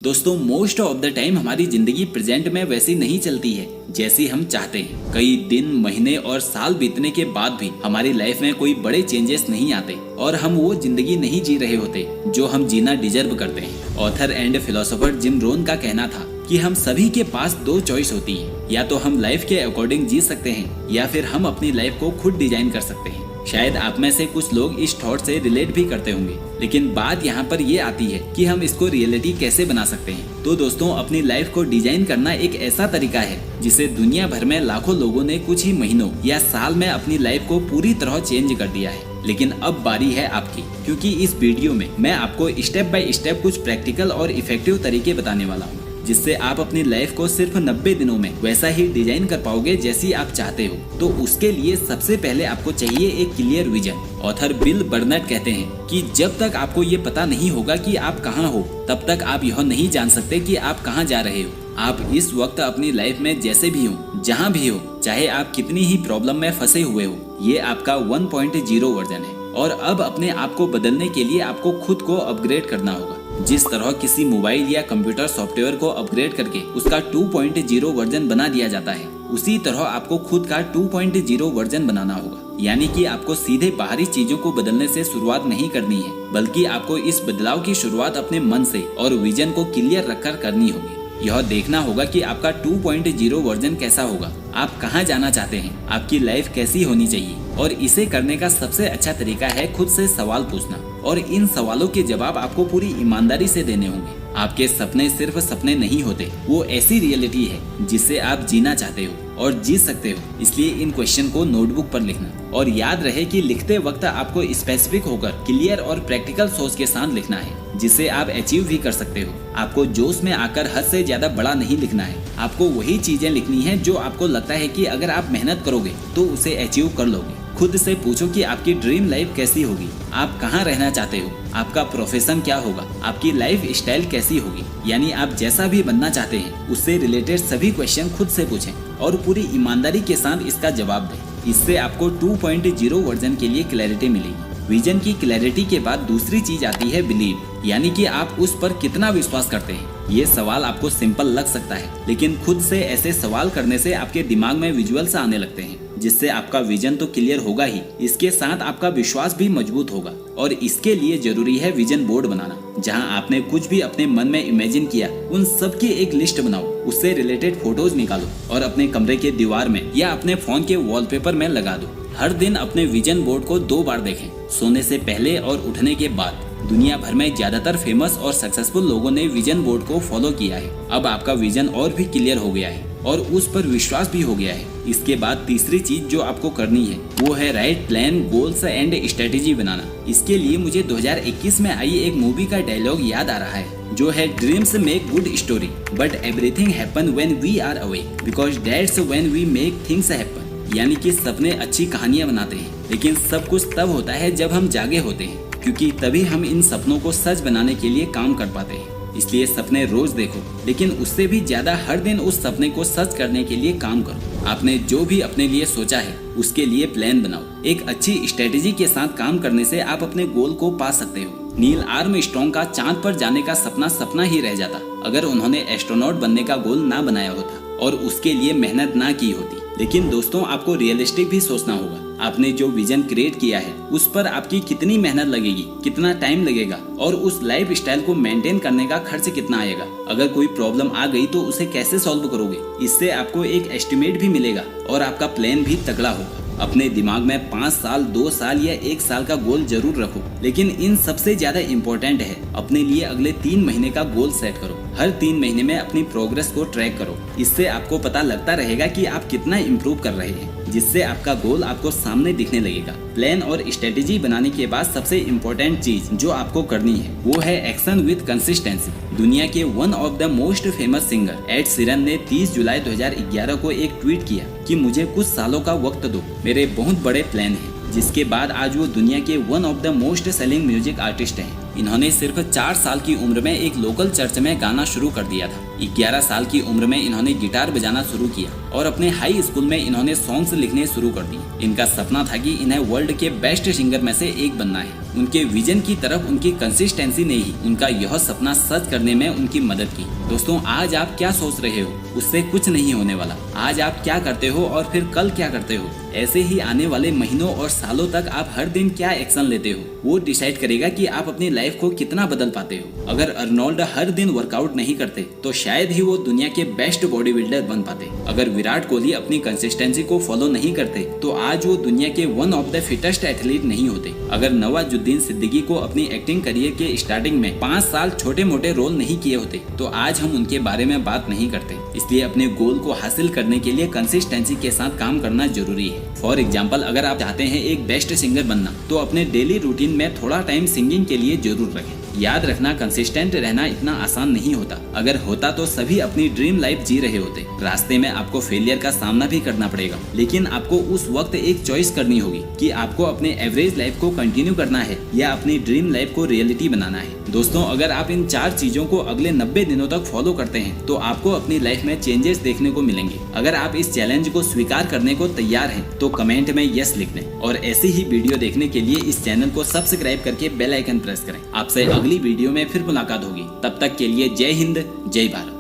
दोस्तों most of the time हमारी जिंदगी प्रेजेंट में वैसी नहीं चलती है जैसी हम चाहते हैं। कई दिन, महीने और साल बीतने के बाद भी हमारी लाइफ में कोई बड़े चेंजेस नहीं आते और हम वो जिंदगी नहीं जी रहे होते जो हम जीना डिजर्व करते हैं। Author and philosopher gym Rohan का कहना था कि हम सभी के पास दो चॉइस होती है, या तो हम लाइफ के अकॉर्डिंग जी सकते हैं या फिर हम अपनी लाइफ को खुद डिजाइन कर सकते हैं। शायद आप में से कुछ लोग इस थॉट से रिलेट भी करते होंगे, लेकिन बात यहाँ पर ये आती है कि हम इसको रियलिटी कैसे बना सकते हैं। तो दोस्तों, अपनी लाइफ को डिजाइन करना एक ऐसा तरीका है जिसे दुनिया भर में लाखों लोगों ने कुछ ही महीनों या साल में अपनी लाइफ को पूरी तरह चेंज कर दिया है। लेकिन अब बारी है आपकी, क्योंकि इस वीडियो में मैं आपको स्टेप बाय स्टेप कुछ प्रैक्टिकल और इफेक्टिव तरीके बताने वाला हूँ, जिससे आप अपनी लाइफ को सिर्फ 90 दिनों में वैसा ही डिजाइन कर पाओगे जैसी आप चाहते हो। तो उसके लिए सबसे पहले आपको चाहिए एक क्लियर विजन। ऑथर बिल बर्नेट कहते हैं कि जब तक आपको ये पता नहीं होगा कि आप कहाँ हो, तब तक आप यह नहीं जान सकते कि आप कहाँ जा रहे हो। आप इस वक्त अपनी लाइफ में जैसे भी हो, जहाँ भी हो, चाहे आप कितनी ही प्रॉब्लम में फंसे हुए हो, ये आपका 1.0 वर्जन है। और अब अपने आप को बदलने के लिए आपको खुद को अपग्रेड करना होगा। जिस तरह किसी मोबाइल या कंप्यूटर सॉफ्टवेयर को अपग्रेड करके उसका 2.0 वर्जन बना दिया जाता है, उसी तरह आपको खुद का 2.0 वर्जन बनाना होगा। यानी कि आपको सीधे बाहरी चीजों को बदलने से शुरुआत नहीं करनी है, बल्कि आपको इस बदलाव की शुरुआत अपने मन से और विजन को क्लियर रखकर करनी होगी। यह देखना होगा कि आपका 2.0 वर्जन कैसा होगा, आप कहां जाना चाहते हैं, आपकी लाइफ कैसी होनी चाहिए। और इसे करने का सबसे अच्छा तरीका है खुद से सवाल पूछना, और इन सवालों के जवाब आपको पूरी ईमानदारी से देने होंगे। आपके सपने सिर्फ सपने नहीं होते, वो ऐसी रियलिटी है जिसे आप जीना चाहते हो और जी सकते हो। इसलिए इन क्वेश्चन को नोटबुक पर लिखना, और याद रहे कि लिखते वक्त आपको स्पेसिफिक होकर क्लियर और प्रैक्टिकल सोच के साथ लिखना है, जिसे आप अचीव भी कर सकते हो। आपको जोश में आकर हद से ज्यादा बड़ा नहीं लिखना है। आपको वही चीजें लिखनी है जो आपको लगता है कि अगर आप मेहनत करोगे तो उसे अचीव कर लोगे। खुद से पूछो कि आपकी ड्रीम लाइफ कैसी होगी, आप कहाँ रहना चाहते हो, आपका प्रोफेशन क्या होगा, आपकी लाइफ स्टाइल कैसी होगी। यानी आप जैसा भी बनना चाहते हैं उससे रिलेटेड सभी क्वेश्चन खुद से पूछें और पूरी ईमानदारी के साथ इसका जवाब दें। इससे आपको 2.0 वर्जन के लिए क्लैरिटी मिलेगी। विजन की क्लैरिटी के बाद दूसरी चीज आती है बिलीव, यानी कि आप उस पर कितना विश्वास करते हैं। ये सवाल आपको सिंपल लग सकता है, लेकिन खुद से ऐसे सवाल करने से आपके दिमाग में विजुअल्स आने लगते हैं, जिससे आपका विजन तो क्लियर होगा ही, इसके साथ आपका विश्वास भी मजबूत होगा। और इसके लिए जरूरी है विजन बोर्ड बनाना, जहां आपने कुछ भी अपने मन में इमेजिन किया उन सब की एक लिस्ट बनाओ, उससे रिलेटेड फोटोज निकालो और अपने कमरे के दीवार में या अपने फोन के वॉलपेपर में लगा दो। हर दिन अपने विजन बोर्ड को 2 बार देखें, सोने से पहले और उठने के बाद। दुनिया भर में ज्यादातर फेमस और सक्सेसफुल लोगों ने विजन बोर्ड को फॉलो किया है। अब आपका विजन और भी क्लियर हो गया है और उस पर विश्वास भी हो गया है। इसके बाद तीसरी चीज जो आपको करनी है वो है right plan, goals and strategy बनाना। इसके लिए मुझे 2021 में आई एक मूवी का डायलॉग याद आ रहा है, जो है dreams make good story but everything happen when we are awake because that's when we make things happen. यानी कि सपने अच्छी कहानियां बनाते हैं, लेकिन सब कुछ तब होता है जब हम जागे होते हैं, क्योंकि तभी हम इन सपनों को सच बनाने के लिए काम कर पाते हैं। इसलिए सपने रोज देखो, लेकिन उससे भी ज्यादा हर दिन उस सपने को सच करने के लिए काम करो। आपने जो भी अपने लिए सोचा है उसके लिए प्लान बनाओ। एक अच्छी स्ट्रेटेजी के साथ काम करने से आप अपने गोल को पा सकते हो। नील आर्मस्ट्रांग का चांद पर जाने का सपना सपना ही रह जाता अगर उन्होंने एस्ट्रोनॉट बनने का गोल ना बनाया होता और उसके लिए मेहनत ना की होती। लेकिन दोस्तों, आपको रियलिस्टिक भी सोचना होगा। आपने जो विजन क्रिएट किया है उस पर आपकी कितनी मेहनत लगेगी, कितना टाइम लगेगा और उस लाइफ स्टाइल को मेंटेन करने का खर्च कितना आएगा। अगर कोई प्रॉब्लम आ गई तो उसे कैसे सॉल्व करोगे, इससे आपको एक एस्टिमेट भी मिलेगा और आपका प्लान भी तगड़ा होगा। अपने दिमाग में 5 साल, 2 साल या 1 साल का गोल जरूर रखो, लेकिन इन सबसे ज्यादा इम्पोर्टेंट है अपने लिए अगले 3 महीने का गोल सेट करो। हर 3 महीने में अपनी प्रोग्रेस को ट्रैक करो। इससे आपको पता लगता रहेगा कि आप कितना इम्प्रूव कर रहे हैं, जिससे आपका गोल आपको सामने दिखने लगेगा। प्लान और स्ट्रेटेजी बनाने के बाद सबसे इम्पोर्टेंट चीज जो आपको करनी है वो है एक्शन विद कंसिस्टेंसी। दुनिया के one of the most famous singer Ed Sheeran ने 30 जुलाई 2011 को एक ट्वीट किया कि मुझे कुछ सालों का वक्त दो, मेरे बहुत बड़े प्लान हैं। जिसके बाद आज वो दुनिया के one of the most selling music artist हैं। इन्होंने सिर्फ 4 साल की उम्र में एक लोकल चर्च में गाना शुरू कर दिया था। 11 साल की उम्र में इन्होंने गिटार बजाना शुरू किया और अपने हाई स्कूल में इन्होंने सॉन्ग्स लिखने शुरू कर दिए। इनका सपना था कि इन्हें वर्ल्ड के बेस्ट सिंगर में से एक बनना है। उनके विजन की तरफ उनकी कंसिस्टेंसी ने ही उनका यह सपना सच करने में उनकी मदद की। दोस्तों, आज आप क्या सोच रहे हो उससे कुछ नहीं होने वाला। आज आप क्या करते हो और फिर कल क्या करते हो, ऐसे ही आने वाले महीनों और सालों तक आप हर दिन क्या एक्शन लेते हो वो डिसाइड करेगा कि आप अपनी लाइफ को कितना बदल पाते हो। अगर अर्नोल्ड हर दिन वर्कआउट नहीं करते तो शायद ही वो दुनिया के बेस्ट बॉडी बिल्डर बन पाते। अगर विराट कोहली अपनी कंसिस्टेंसी को फॉलो नहीं करते तो आज वो दुनिया के one of the fittest athlete नहीं होते। अगर नवाजुद्दीन सिद्दीकी को अपनी एक्टिंग करियर के स्टार्टिंग में 5 साल छोटे मोटे रोल नहीं किए होते तो आज हम उनके बारे में बात नहीं करते। इसलिए अपने गोल को हासिल करने के लिए कंसिस्टेंसी के साथ काम करना जरूरी है। फॉर एग्जाम्पल, अगर आप चाहते हैं एक बेस्ट सिंगर बनना तो अपने डेली रूटीन में थोड़ा टाइम सिंगिंग के लिए जरूर रखें। याद रखना, कंसिस्टेंट रहना इतना आसान नहीं होता। अगर होता तो सभी अपनी ड्रीम लाइफ जी रहे होते। रास्ते में आपको फेलियर का सामना भी करना पड़ेगा, लेकिन आपको उस वक्त एक चॉइस करनी होगी कि आपको अपने एवरेज लाइफ को कंटिन्यू करना है या अपनी ड्रीम लाइफ को रियलिटी बनाना है। दोस्तों, अगर आप इन 4 चीजों को अगले 90 दिनों तक फॉलो करते हैं तो आपको अपनी लाइफ में चेंजेस देखने को मिलेंगे। अगर आप इस चैलेंज को स्वीकार करने को तैयार हैं तो कमेंट में यस लिख दें और ऐसी ही वीडियो देखने के लिए इस चैनल को सब्सक्राइब करके बेल आइकन प्रेस करें। आपसे अगली वीडियो में फिर मुलाकात होगी। तब तक के लिए जय हिंद, जय भारत।